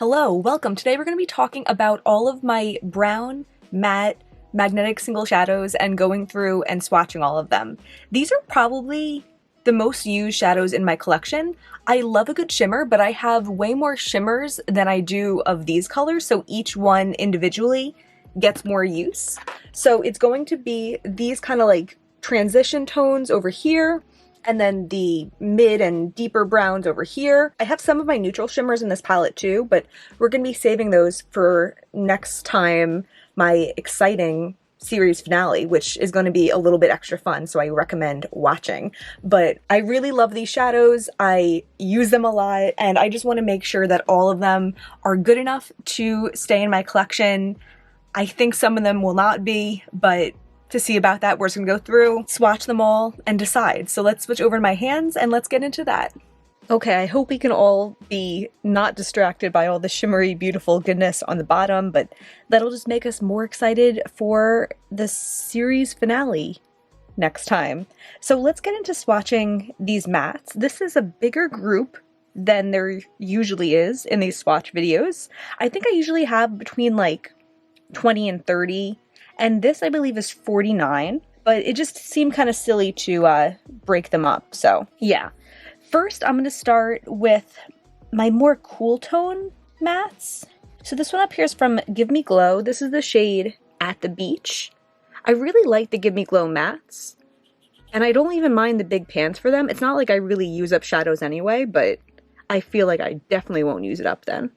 Hello, welcome. Today we're going to be talking about all of my brown, matte, magnetic single shadows and going through and swatching all of them. These are probably the most used shadows in my collection. I love a good shimmer, but I have way more shimmers than I do of these colors, so each one individually gets more use. So it's going to be these kind of like transition tones over here, and then the mid and deeper browns over here. I have some of my neutral shimmers in this palette too, but we're going to be saving those for next time, my exciting series finale, which is going to be a little bit extra fun, so I recommend watching. But I really love these shadows, I use them a lot, and I just want to make sure that all of them are good enough to stay in my collection. I think some of them will not be, but to see about that, we're just gonna go through, swatch them all, and decide. So let's switch over to my hands and let's get into that. Okay, I hope we can all be not distracted by all the shimmery, beautiful goodness on the bottom, but that'll just make us more excited for the series finale next time. So let's get into swatching these mattes. This is a bigger group than there usually is in these swatch videos. I think I usually have between like 20 and 30. And this, I believe, is 49, but it just seemed kind of silly to break them up, so yeah. First, I'm going to start with my more cool tone mattes. So this one up here is from Give Me Glow. This is the shade At the Beach. I really like the Give Me Glow mattes, and I don't even mind the big pans for them. It's not like I really use up shadows anyway, but I feel like I definitely won't use it up then.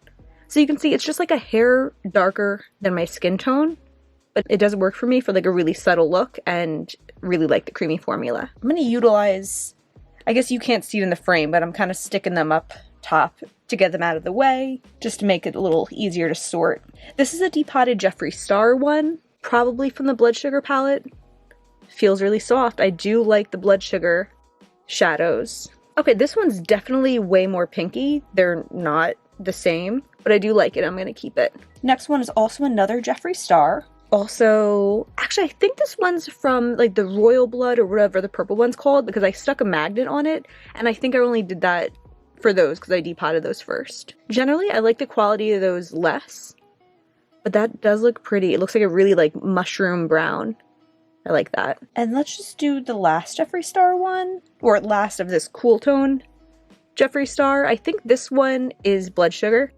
So you can see it's just like a hair darker than my skin tone, but it does work for me for like a really subtle look and really like the creamy formula. I'm going to utilize, I guess you can't see it in the frame, but I'm kind of sticking them up top to get them out of the way, just to make it a little easier to sort. This is a depotted Jeffree Star one, probably from the Blood Sugar palette. Feels really soft. I do like the Blood Sugar shadows. Okay, this one's definitely way more pinky. They're not the same, but I do like it. I'm going to keep it. Next one is also another Jeffree Star. Also, actually, I think this one's from like the Royal Blood or whatever the purple one's called, because I stuck a magnet on it, and I think I only did that for those because I depotted those first. Generally, I like the quality of those less, but that does look pretty. It looks like a really like mushroom brown. I like that. And let's just do the last Jeffree Star one, or last of this cool tone Jeffree Star. I think this one is Blood Sugar.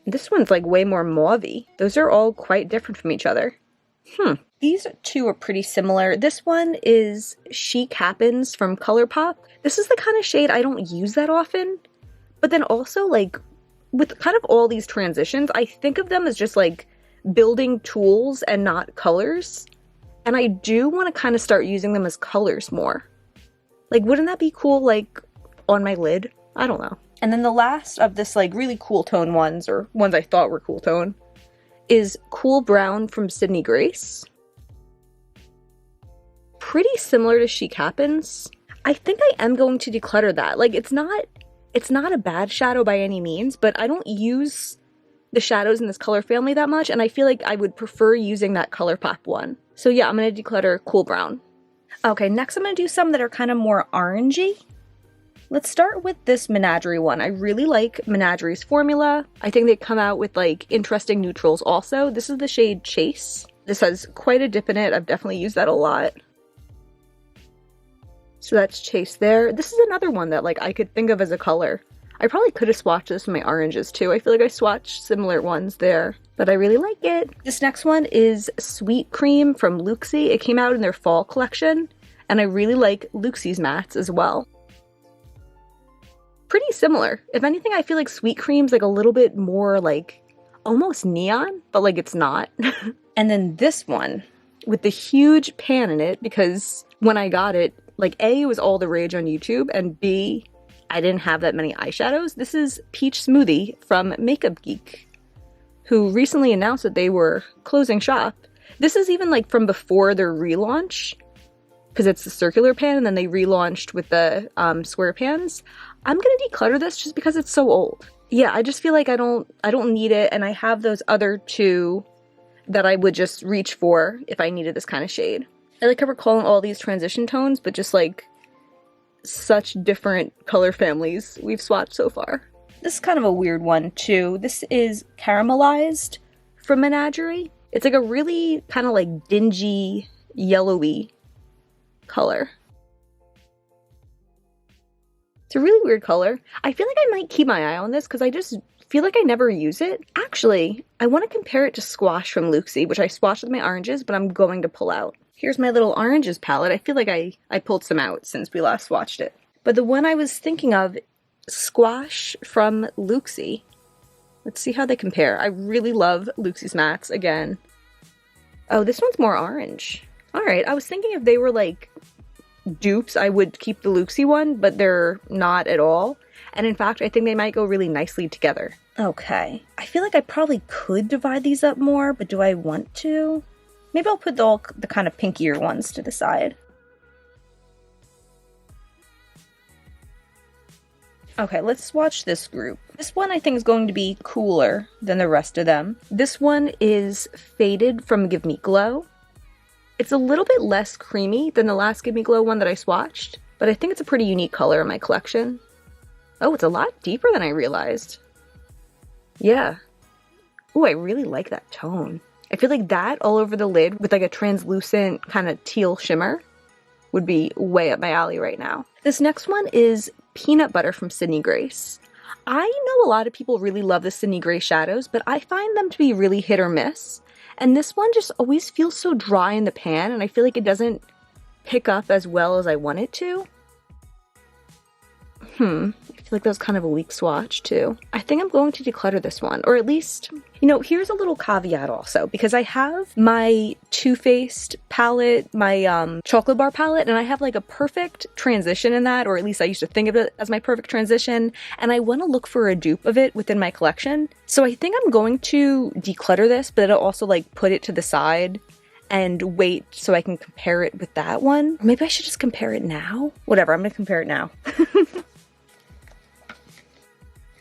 This one's like way more mauve-y. Those are all quite different from each other. These two are pretty similar. This one is Chic Happens from ColourPop. This is the kind of shade I don't use that often, but then also like with kind of all these transitions, I think of them as just like building tools and not colors. And I do want to kind of start using them as colors more. Like, wouldn't that be cool, like, on my lid? I don't know. And then the last of this, like, really cool tone ones, or ones I thought were cool tone, is Cool Brown from Sydney Grace. Pretty similar to Chic Happens. I think I am going to declutter that. Like, it's not a bad shadow by any means, but I don't use the shadows in this color family that much, and I feel like I would prefer using that ColourPop one. So yeah, I'm going to declutter Cool Brown. Okay, next I'm going to do some that are kind of more orangey. Let's start with this Menagerie one. I really like Menagerie's formula. I think they come out with like interesting neutrals also. This is the shade Chase. This has quite a dip in it. I've definitely used that a lot. So that's Chase there. This is another one that like I could think of as a color. I probably could have swatched this in my oranges too. I feel like I swatched similar ones there, but I really like it. This next one is Sweet Cream from Luxie. It came out in their fall collection, and I really like Luxie's mattes as well. Pretty similar. If anything, I feel like Sweet Cream's like a little bit more like almost neon, but like it's not. And then this one with the huge pan in it, because when I got it, like A, it was all the rage on YouTube, and B, I didn't have that many eyeshadows. This is Peach Smoothie from Makeup Geek, who recently announced that they were closing shop. This is even like from before their relaunch, because it's the circular pan, and then they relaunched with the square pans. I'm gonna declutter this just because it's so old. Yeah, I just feel like I don't need it, and I have those other two that I would just reach for if I needed this kind of shade. I like how we're calling all these transition tones, but just like such different color families we've swatched so far. This is kind of a weird one too. This is Caramelized from Menagerie. It's like a really kind of like dingy, yellowy color. It's a really weird color. I feel like I might keep my eye on this because I just feel like I never use it. Actually, I want to compare it to Squash from Luxie, which I swatched with my oranges, but I'm going to pull out. Here's my little oranges palette. I feel like I pulled some out since we last swatched it. But the one I was thinking of, Squash from Luxie. Let's see how they compare. I really love Luxie's mattes again. Oh, this one's more orange. All right, I was thinking if they were like dupes, I would keep the Luxie one, but they're not at all. And in fact, I think they might go really nicely together. Okay, I feel like I probably could divide these up more, but do I want to? Maybe I'll put the kind of pinkier ones to the side. Okay, let's swatch this group. This one I think is going to be cooler than the rest of them. This one is Faded from Give Me Glow. It's a little bit less creamy than the last Give Me Glow one that I swatched, but I think it's a pretty unique color in my collection. Oh, it's a lot deeper than I realized. Yeah. Oh, I really like that tone. I feel like that all over the lid with like a translucent kind of teal shimmer would be way up my alley right now. This next one is Peanut Butter from Sydney Grace. I know a lot of people really love the Sydney Grace shadows, but I find them to be really hit or miss. And this one just always feels so dry in the pan, and I feel like it doesn't pick up as well as I want it to. I feel like that was kind of a weak swatch too. I think I'm going to declutter this one, or at least, you know, here's a little caveat also, because I have my Too Faced palette, my chocolate bar palette, and I have like a perfect transition in that, or at least I used to think of it as my perfect transition, and I want to look for a dupe of it within my collection. So I think I'm going to declutter this, but I'll also like put it to the side and wait so I can compare it with that one. Maybe I should just compare it now? Whatever, I'm gonna compare it now.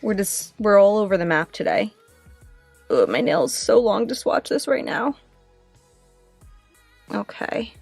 We're all over the map today. Ugh, my nail's so long to swatch this right now. Okay.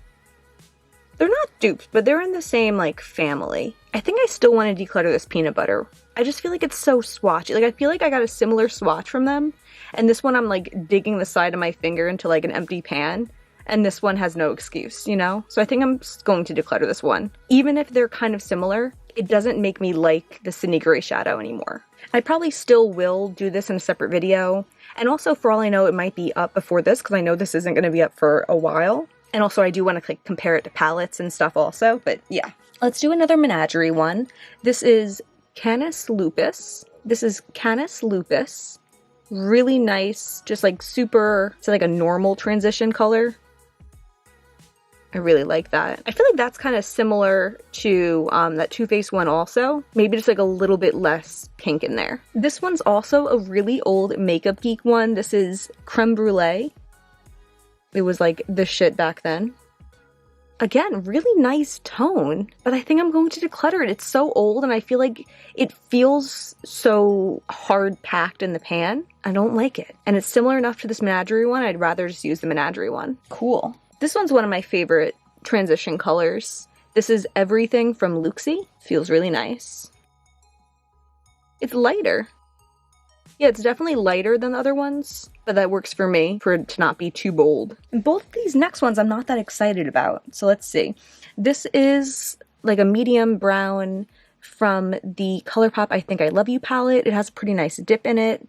They're not dupes, but they're in the same, like, family. I think I still want to declutter this peanut butter. I just feel like it's so swatchy. Like, I feel like I got a similar swatch from them, and this one I'm, like, digging the side of my finger into, like, an empty pan, and this one has no excuse, you know? So I think I'm going to declutter this one. Even if they're kind of similar, it doesn't make me like the Sydney Grace shadow anymore. I probably still will do this in a separate video, and also for all I know it might be up before this because I know this isn't going to be up for a while. And also I do want to like compare it to palettes and stuff also, but yeah. Let's do another Menagerie one. This is Canis Lupus. Really nice, just like super, it's like a normal transition color. I really like that. I feel like that's kind of similar to that Too Faced one also. Maybe just like a little bit less pink in there. This one's also a really old Makeup Geek one. This is Creme Brulee. It was like the shit back then. Again, really nice tone, but I think I'm going to declutter it. It's so old and I feel like it feels so hard packed in the pan. I don't like it. And it's similar enough to this Menagerie one. I'd rather just use the Menagerie one. Cool. This one's one of my favorite transition colors. This is Everything from Luxie. Feels really nice. It's lighter. Yeah, it's definitely lighter than the other ones, but that works for me for it to not be too bold. And both of these next ones I'm not that excited about, so let's see. This is like a medium brown from the ColourPop I Think I Love You palette. It has a pretty nice dip in it.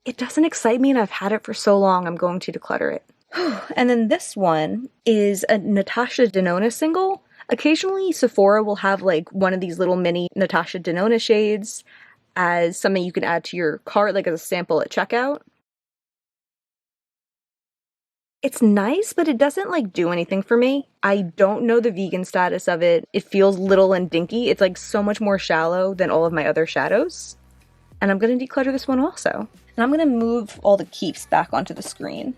It doesn't excite me and I've had it for so long, I'm going to declutter it. And then this one is a Natasha Denona single. Occasionally Sephora will have like one of these little mini Natasha Denona shades as something you can add to your cart, like as a sample at checkout. It's nice, but it doesn't like do anything for me. I don't know the vegan status of it. It feels little and dinky. It's like so much more shallow than all of my other shadows. And I'm gonna declutter this one also. And I'm gonna move all the keeps back onto the screen.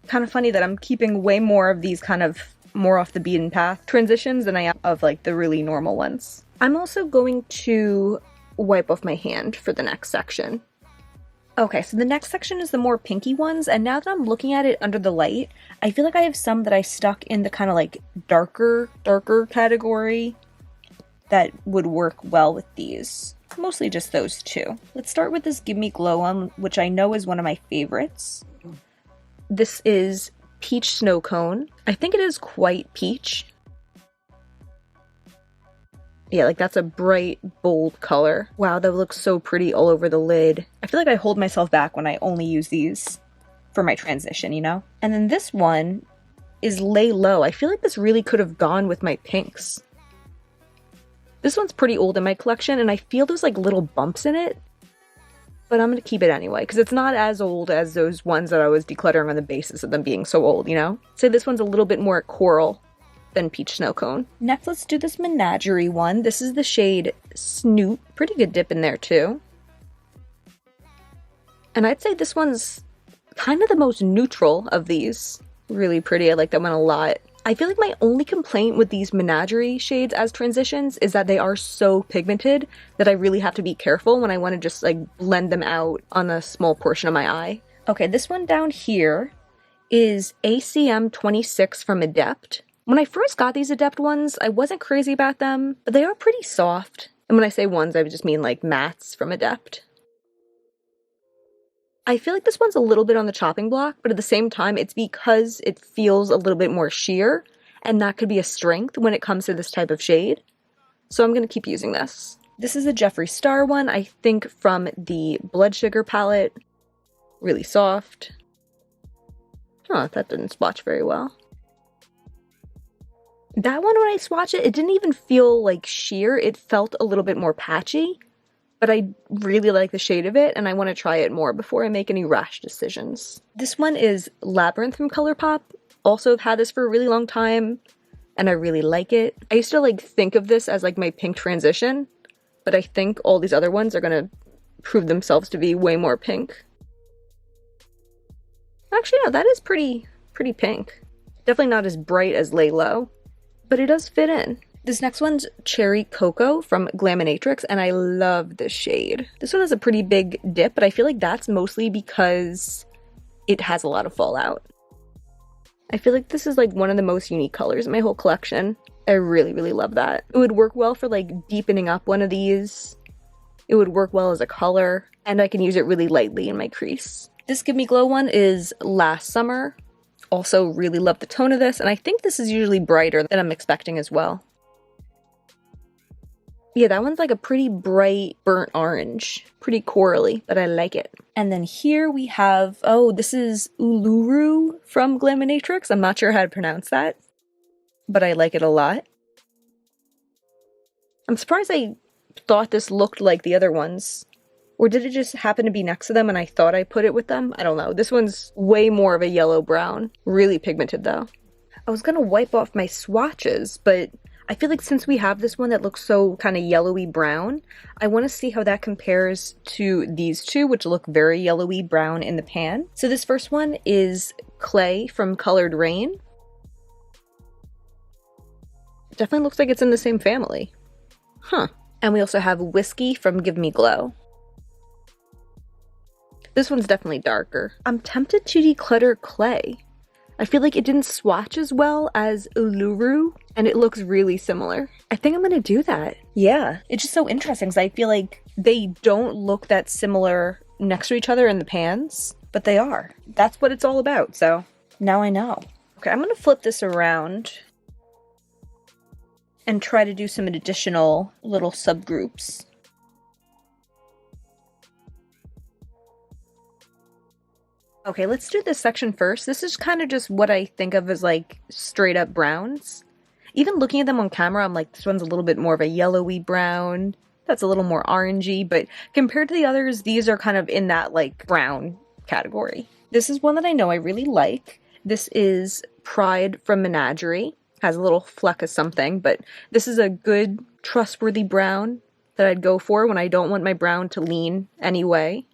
Kind of funny that I'm keeping way more of these kind of more off the beaten path transitions than I am of like the really normal ones. I'm also going to wipe off my hand for the next section. Okay, so the next section is the more pinky ones, and now that I'm looking at it under the light, I feel like I have some that I stuck in the kind of like darker category that would work well with these. Mostly just those two. Let's start with this Give Me Glow one, which I know is one of my favorites. This is Peach Snow Cone. I think it is quite peach. Yeah, like that's a bright, bold color. Wow, that looks so pretty all over the lid. I feel like I hold myself back when I only use these for my transition, you know? And then this one is Lay Low. I feel like this really could have gone with my pinks. This one's pretty old in my collection, and I feel there's like little bumps in it. But I'm gonna keep it anyway, because it's not as old as those ones that I was decluttering on the basis of them being so old, you know? So this one's a little bit more coral than Peach Snow Cone. Next, let's do this Menagerie one. This is the shade Snoot. Pretty good dip in there too. And I'd say this one's kind of the most neutral of these. Really pretty. I like that one a lot. I feel like my only complaint with these Menagerie shades as transitions is that they are so pigmented that I really have to be careful when I want to just like blend them out on a small portion of my eye. Okay, this one down here is ACM 26 from Adept. When I first got these Adept ones, I wasn't crazy about them, but they are pretty soft. And when I say ones, I just mean like mattes from Adept. I feel like this one's a little bit on the chopping block, but at the same time, it's because it feels a little bit more sheer, and that could be a strength when it comes to this type of shade. So I'm going to keep using this. This is a Jeffree Star one, I think from the Blood Sugar palette. Really soft. Huh, that didn't swatch very well. That one, when I swatched it, it didn't even feel like sheer. It felt a little bit more patchy, but I really like the shade of it, and I want to try it more before I make any rash decisions. This one is Labyrinth from ColourPop. Also, have had this for a really long time, and I really like it. I used to like think of this as like my pink transition, but I think all these other ones are gonna prove themselves to be way more pink. Actually, no, that is pretty pink. Definitely not as bright as Lay Low, but it does fit in. This next one's Cherry Cocoa from Glaminatrix, and I love this shade. This one has a pretty big dip, but I feel like that's mostly because it has a lot of fallout. I feel like this is like one of the most unique colors in my whole collection. I really love that. It would work well for like deepening up one of these. It would work well as a color, and I can use it really lightly in my crease. This Give Me Glow one is Last Summer. Also really love the tone of this, and I think this is usually brighter than I'm expecting as well. Yeah, that one's like a pretty bright burnt orange. Pretty corally, but I like it. And then here we have, oh, this is Uluru from Glaminatrix. I'm not sure how to pronounce that, but I like it a lot. I'm surprised I thought this looked like the other ones. Or did it just happen to be next to them and I thought I put it with them? I don't know. This one's way more of a yellow-brown. Really pigmented, though. I was gonna wipe off my swatches, but I feel like since we have this one that looks so kind of yellowy brown, I want to see how that compares to these two, which look very yellowy brown in the pan. So this first one is Clay from Colored Rain. It definitely looks like it's in the same family. Huh. And we also have Whiskey from Give Me Glow. This one's definitely darker. I'm tempted to declutter Clay. I feel like it didn't swatch as well as Uluru, and it looks really similar. I think I'm gonna do that. Yeah, it's just so interesting because I feel like they don't look that similar next to each other in the pans, but they are. That's what it's all about, so now I know. Okay, I'm gonna flip this around and try to do some additional little subgroups. Okay, let's do this section first. This is kind of just what I think of as like straight up browns. Even looking at them on camera, I'm like, this one's a little bit more of a yellowy brown. That's a little more orangey, but compared to the others, these are kind of in that like brown category. This is one that I know I really like. This is Pride from Menagerie. Has a little fleck of something, but this is a good, trustworthy brown that I'd go for when I don't want my brown to lean anyway.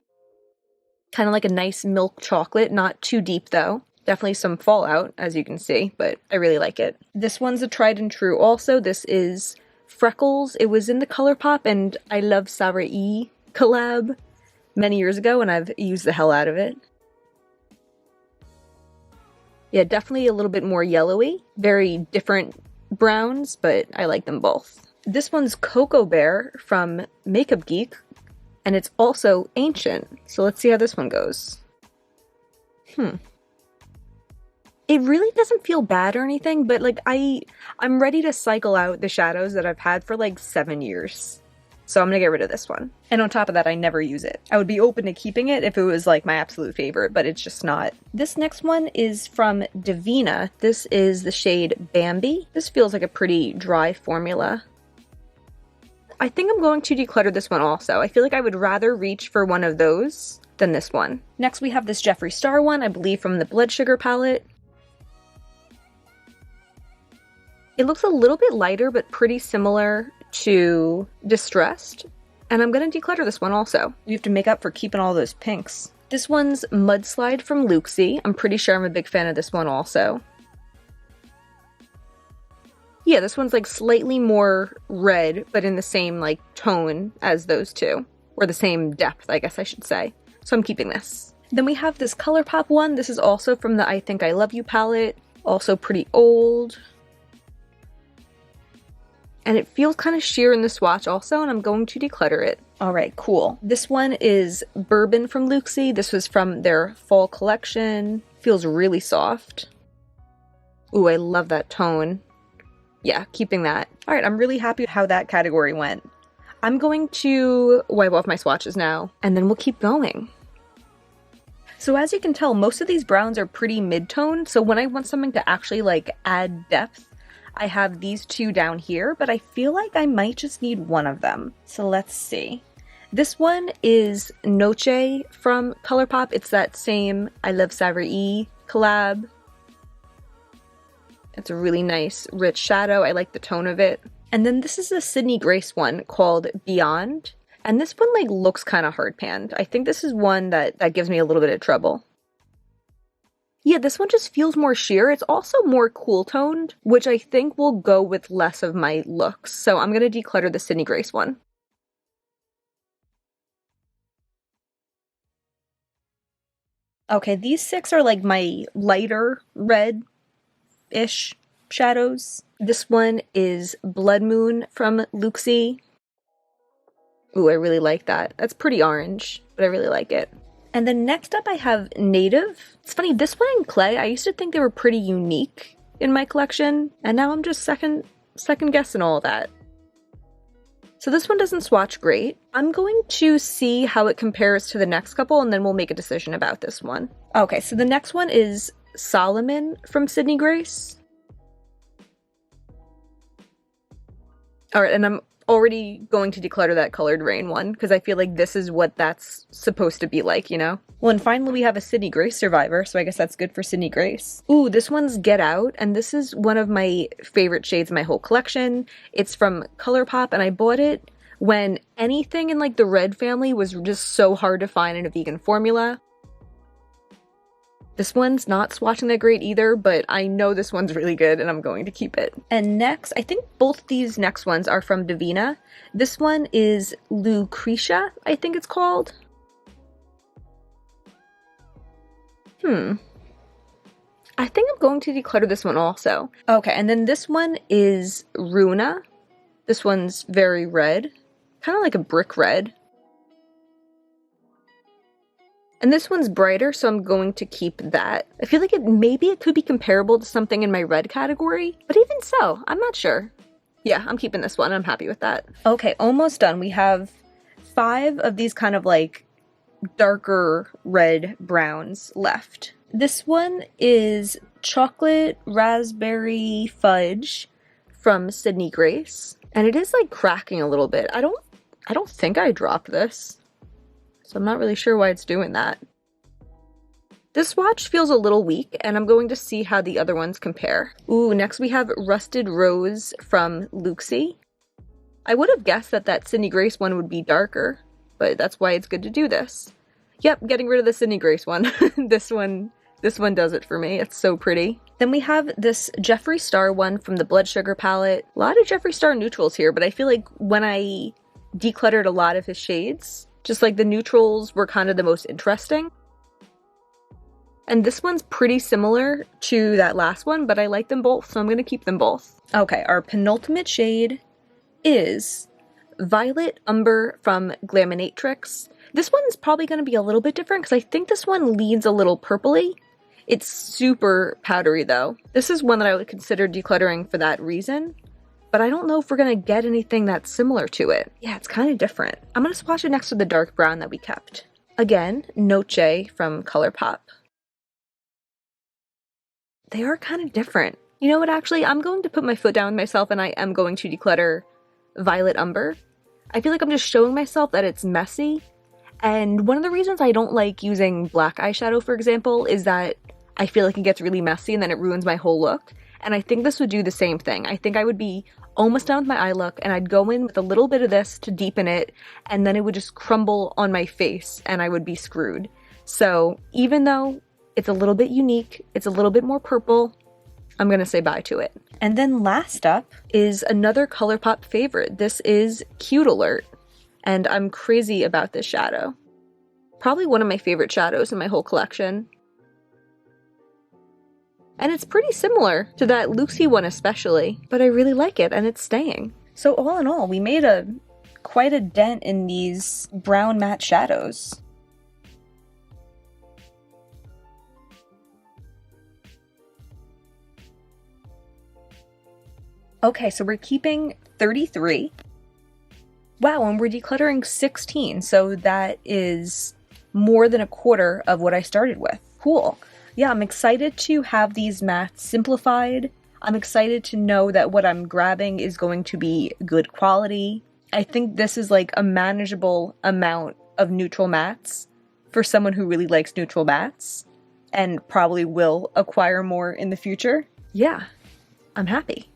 Kind of like a nice milk chocolate, not too deep though. Definitely some fallout, as you can see, but I really like it. This one's a tried and true also. This is Freckles. It was in the ColourPop and I Love Sarah E collab. many years ago and I've used the hell out of it. Yeah, definitely a little bit more yellowy. Very different browns, but I like them both. This one's Cocoa Bear from Makeup Geek, and it's also ancient. So let's see how this one goes. It really doesn't feel bad or anything, but like I'm ready to cycle out the shadows that I've had for like 7 years. So I'm gonna get rid of this one. And on top of that, I never use it. I would be open to keeping it if it was like my absolute favorite, but it's just not. This next one is from Divina. This is the shade Bambi. This feels like a pretty dry formula. I think I'm going to declutter this one also. I feel like I would rather reach for one of those than this one. Next we have this Jeffree Star one, I believe from the Blood Sugar palette. It looks a little bit lighter, but pretty similar to Distressed. And I'm gonna declutter this one also. You have to make up for keeping all those pinks. This one's Mudslide from Luxie. I'm pretty sure I'm a big fan of this one also. Yeah, this one's like slightly more red, but in the same like tone as those two. Or the same depth, I guess I should say. So I'm keeping this. Then we have this ColourPop one. This is also from the I Think I Love You palette. Also pretty old. And it feels kind of sheer in the swatch also, and I'm going to declutter it. All right, cool. This one is Bourbon from Luxie. This was from their fall collection. Feels really soft. Ooh, I love that tone. Yeah, keeping that. All right, I'm really happy with how that category went. I'm going to wipe off my swatches now, and then we'll keep going. So as you can tell, most of these browns are pretty mid-tone, so when I want something to actually like add depth, I have these two down here, but I feel like I might just need one of them. So let's see. This one is Noche from ColourPop. It's that same I Love Savory collab. It's a really nice, rich shadow. I like the tone of it. And then this is a Sydney Grace one called Beyond. And this one like looks kind of hard panned. I think this is one that gives me a little bit of trouble. Yeah, this one just feels more sheer. It's also more cool toned, which I think will go with less of my looks. So I'm going to declutter the Sydney Grace one. Okay, these 6 are like my lighter red-ish shadows. This one is Blood Moon from Luxie. Ooh, I really like that. That's pretty orange, but I really like it. And then next up I have Native. It's funny, this one in clay, I used to think they were pretty unique in my collection, and now I'm just second guessing all that. So this one doesn't swatch great. I'm going to see how it compares to the next couple, and then we'll make a decision about this one. Okay, so the next one is Solomon from Sydney Grace. All right, and I'm already going to declutter that Colored Rain one, because I feel like this is what that's supposed to be like, you know? Well, and finally we have a Sydney Grace survivor, so I guess that's good for Sydney Grace. Ooh, this one's Get Out, and this is one of my favorite shades in my whole collection. It's from ColourPop, and I bought it when anything in like the red family was just so hard to find in a vegan formula. This one's not swatching that great either, but I know this one's really good and I'm going to keep it. And next, I think both these next ones are from Divina. This one is Lucretia, I think it's called. I think I'm going to declutter this one also. Okay, and then this one is Runa. This one's very red, kind of like a brick red. And this one's brighter, so I'm going to keep that. I feel like maybe it could be comparable to something in my red category, but even so, I'm not sure. Yeah, I'm keeping this one. I'm happy with that. Okay, almost done. We have 5 of these kind of like darker red browns left. This one is Chocolate Raspberry Fudge from Sydney Grace, and it is like cracking a little bit. I don't think I dropped this. So I'm not really sure why it's doing that. This swatch feels a little weak, and I'm going to see how the other ones compare. Ooh, next we have Rusted Rose from Luxie. I would have guessed that that Sydney Grace one would be darker, but that's why it's good to do this. Yep, getting rid of the Sydney Grace one. This one does it for me. It's so pretty. Then we have this Jeffree Star one from the Blood Sugar palette. A lot of Jeffree Star neutrals here, but I feel like when I decluttered a lot of his shades, Just like the neutrals were kind of the most interesting. And this one's pretty similar to that last one, but I like them both, so I'm gonna keep them both. Okay, our penultimate shade is Violet Umber from Glaminatrix. This one's probably gonna be a little bit different because I think this one leans a little purpley. It's super powdery though. This is one that I would consider decluttering for that reason, but I don't know if we're gonna get anything that's similar to it. Yeah, it's kind of different. I'm gonna swatch it next to the dark brown that we kept. Again, Noche from ColourPop. They are kind of different. You know what, actually, I'm going to put my foot down with myself and I am going to declutter Violet Umber. I feel like I'm just showing myself that it's messy. And one of the reasons I don't like using black eyeshadow, for example, is that I feel like it gets really messy and then it ruins my whole look. And I think this would do the same thing. I think I would be almost done with my eye look and I'd go in with a little bit of this to deepen it and then it would just crumble on my face and I would be screwed. So even though it's a little bit unique, it's a little bit more purple, I'm gonna say bye to it. And then last up is another ColourPop favorite. This is Cute Alert, and I'm crazy about this shadow. Probably one of my favorite shadows in my whole collection. And it's pretty similar to that Lucy one especially, but I really like it and it's staying. So all in all, we made quite a dent in these brown matte shadows. Okay, so we're keeping 33. Wow, and we're decluttering 16, so that is more than a quarter of what I started with. Cool. Yeah, I'm excited to have these mattes simplified. I'm excited to know that what I'm grabbing is going to be good quality. I think this is like a manageable amount of neutral mattes for someone who really likes neutral mattes and probably will acquire more in the future. Yeah, I'm happy.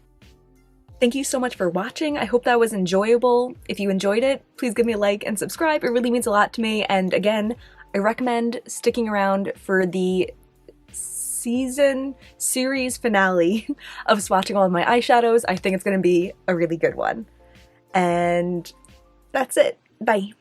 Thank you so much for watching. I hope that was enjoyable. If you enjoyed it, please give me a like and subscribe. It really means a lot to me. And again, I recommend sticking around for the series finale of swatching all of my eyeshadows. I think it's going to be a really good one. And that's it. Bye.